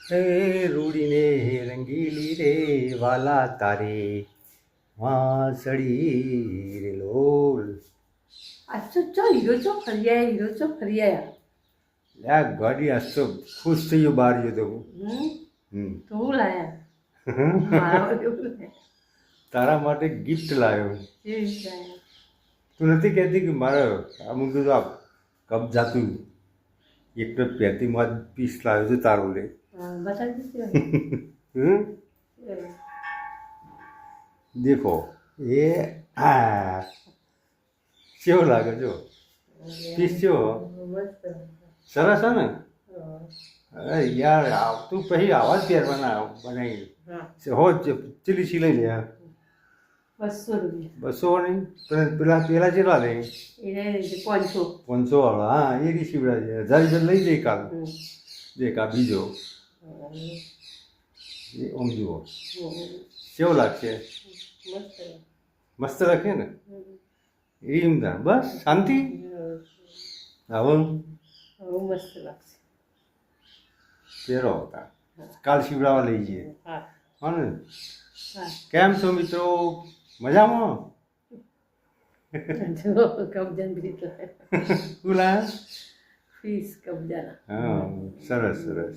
હે રૂડીને રંગીલી રે વાલા તારે વાંસળી રે લોલ. આજ તો ચો હીરો ચો ફરિયા આ ગાડી આજ તો ખુશ થઈ ગયો બહાર ગયો તો હું. તો હું લાયા મારા માટે હું લાયા. તારા માટે ગિફ્ટ લાવ્યો. કેવી લાયા? તું નથી કહેતી કે મારે અમુક તો આ કપ જાતું એક તો પેટીમાં પીસ લાવ્યો છે તારું લે. બતાવી દીધી. હમ દેખો એ આ કેવો લાગે જો પીસ કેવો મસ્ત. સરસ છે ને. અરે યાર તું પછી આવા જ પહેરવાના બનાવી હો ચીલી સિલાઈ લે 200 રૂપિયા. 200 નહીં પેલા કેટલા લે? એને 500. 500 વાળા હા એ રી સીવડા છે 1000 રૂપિયા લઈ જઈ કાલ. દેખ આ બીજો એ ઓમ જુઓ કેવો લાગશે? મસ્ત લાગે ને એમ તાર બસ શાંતિ. હવે મસ્ત લાગશે. પહેરો હતા કાલ શિવડાવવા લઈ જઈએ. હા ને કેમ છો મિત્રો? મજામાં? કબજાન બીટ શું લાયા? ફીસ કબજાના. હા સરસ સરસ.